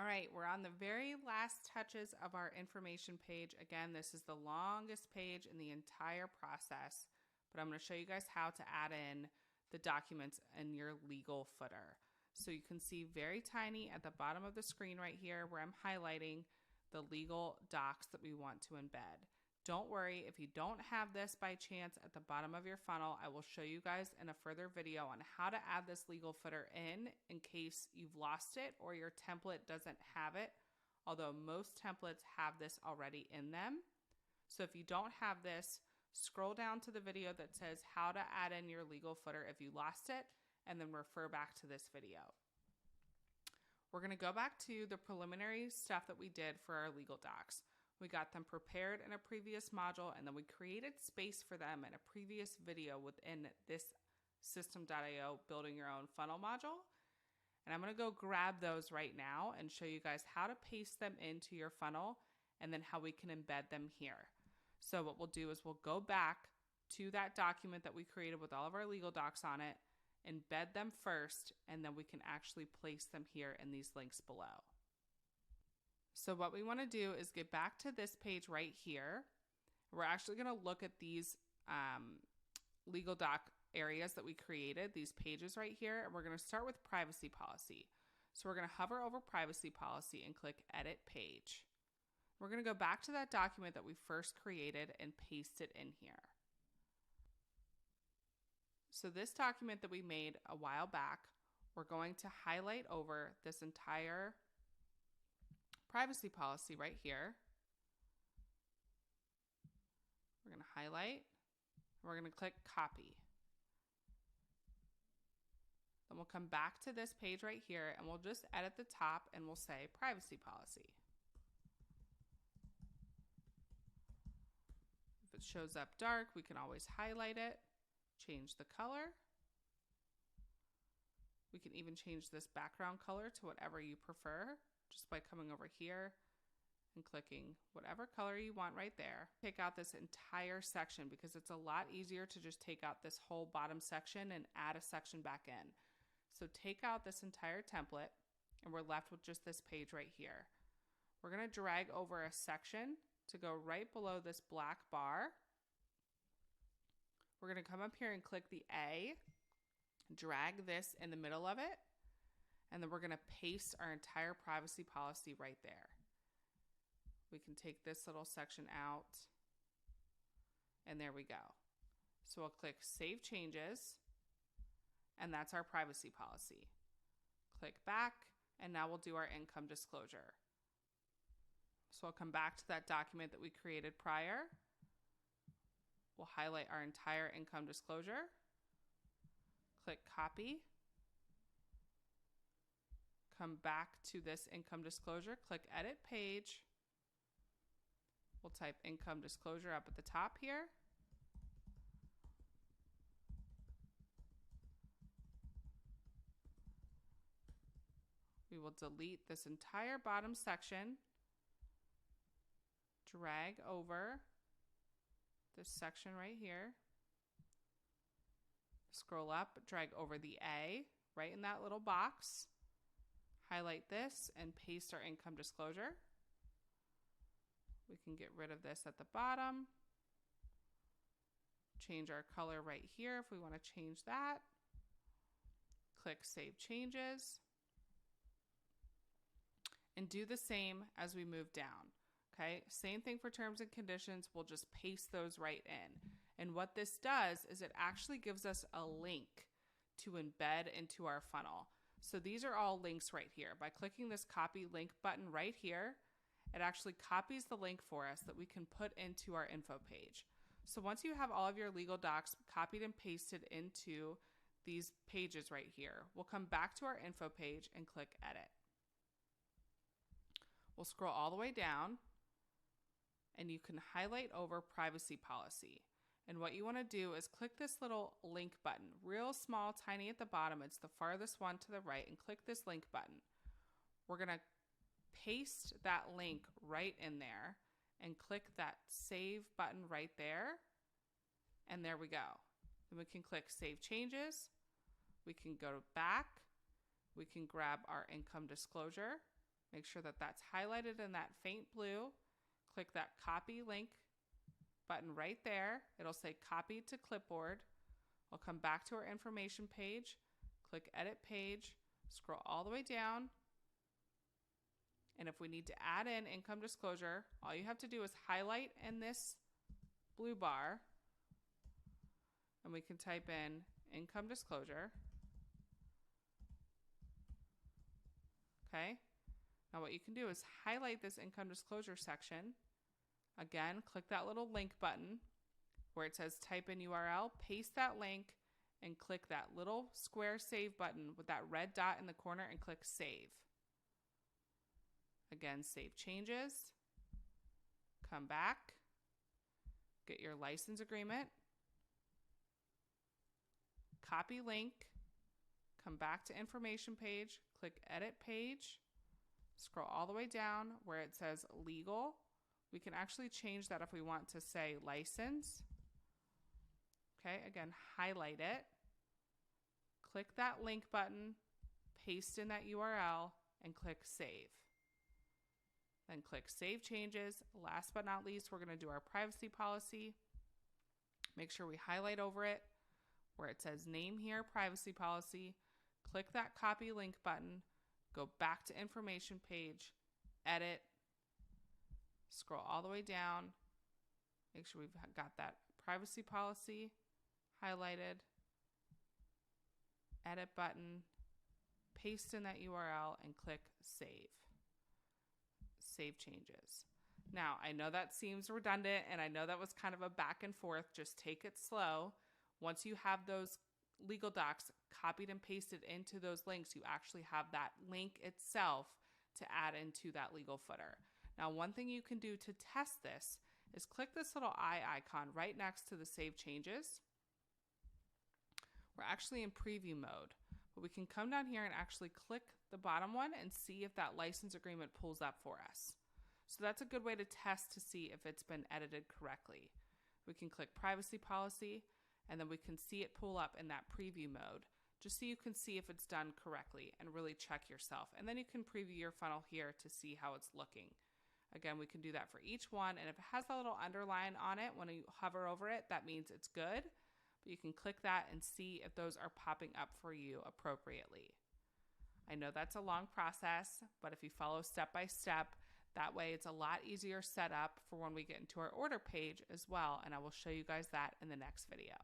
All right, we're on the very last touches of our information page. Again, this is the longest page in the entire process, but I'm going to show you guys how to add in the documents in your legal footer. So you can see very tiny at the bottom of the screen right here where I'm highlighting the legal docs that we want to embed. Don't worry, if you don't have this by chance at the bottom of your funnel, I will show you guys in a further video on how to add this legal footer in case you've lost it or your template doesn't have it, although most templates have this already in them. So if you don't have this, scroll down to the video that says how to add in your legal footer if you lost it, and then refer back to this video. We're going to go back to the preliminary stuff that we did for our legal docs. We got them prepared in a previous module, and then we created space for them in a previous video within this System.io building your own funnel module. And I'm going to go grab those right now and show you guys how to paste them into your funnel and then how we can embed them here. So what we'll do is we'll go back to that document that we created with all of our legal docs on it, embed them first, and then we can actually place them here in these links below. So what we want to do is get back to this page right here. We're actually going to look at these legal doc areas that we created, these pages right here, and we're going to start with privacy policy. So we're going to hover over privacy policy and click edit page. We're going to go back to that document that we first created and paste it in here. So this document that we made a while back, we're going to highlight over this entire privacy policy right here. We're going to highlight, and we're going to click copy. Then we'll come back to this page right here and we'll just edit the top and we'll say privacy policy. If it shows up dark, we can always highlight it, change the color. We can even change this background color to whatever you prefer just by coming over here and clicking whatever color you want right there. Take out this entire section because it's a lot easier to just take out this whole bottom section and add a section back in. So take out this entire template and we're left with just this page right here. We're going to drag over a section to go right below this black bar. We're going to come up here and click the A, drag this in the middle of it, and then we're going to paste our entire privacy policy right there. We can take this little section out, and there we go. So we'll click Save Changes, and that's our privacy policy. Click back, and now we'll do our income disclosure. So I'll come back to that document that we created prior. We'll highlight our entire income disclosure. Click Copy. Come back to this income disclosure, click Edit Page. We'll type income disclosure up at the top here. We will delete this entire bottom section, drag over this section right here, scroll up, drag over the A right in that little box. Highlight this and paste our income disclosure. We can get rid of this at the bottom. Change our color right here if we want to change that. Click Save Changes. And do the same as we move down. Okay, same thing for terms and conditions. We'll just paste those right in. And what this does is it actually gives us a link to embed into our funnel. So these are all links right here. By clicking this copy link button right here, it actually copies the link for us that we can put into our info page. So once you have all of your legal docs copied and pasted into these pages right here, we'll come back to our info page and click Edit. We'll scroll all the way down and you can highlight over privacy policy. And what you want to do is click this little link button, real small, tiny at the bottom. It's the farthest one to the right, and click this link button. We're going to paste that link right in there and click that save button right there. And there we go. Then we can click Save Changes. We can go back. We can grab our income disclosure Make sure that that's highlighted in that faint blue. Click that copy link button right there. It'll say copy to clipboard. I'll come back to our information page, click edit page, scroll all the way down. And if we need to add in income disclosure, all you have to do is highlight in this blue bar, and we can type in income disclosure. Okay. Now what you can do is highlight this income disclosure section. Again, click that little link button where it says type in URL, paste that link, and click that little square save button with that red dot in the corner and click save. Again, save changes. Come back. Get your license agreement. Copy link. Come back to information page. Click edit page. Scroll all the way down where it says legal. We can actually change that if we want to say license. Okay, again, highlight it. Click that link button, paste in that URL, and click save. Then click save changes. Last but not least, we're going to do our privacy policy. Make sure we highlight over it where it says name here, privacy policy. Click that copy link button, go back to information page, edit, scroll all the way down. Make sure we've got that privacy policy highlighted, edit button, paste in that URL, and click save. Save changes. Now, I know that seems redundant, and I know that was kind of a back and forth. Just take it slow. Once you have those legal docs copied and pasted into those links, you actually have that link itself to add into that legal footer. Now, one thing you can do to test this is click this little eye icon right next to the save changes. We're actually in preview mode, but we can come down here and actually click the bottom one and see if that license agreement pulls up for us. So that's a good way to test to see if it's been edited correctly. We can click privacy policy, and then we can see it pull up in that preview mode, just so you can see if it's done correctly and really check yourself. And then you can preview your funnel here to see how it's looking. Again, we can do that for each one, and if it has a little underline on it, when you hover over it, that means it's good. But you can click that and see if those are popping up for you appropriately. I know that's a long process, but if you follow step by step, that way it's a lot easier set up for when we get into our order page as well, and I will show you guys that in the next video.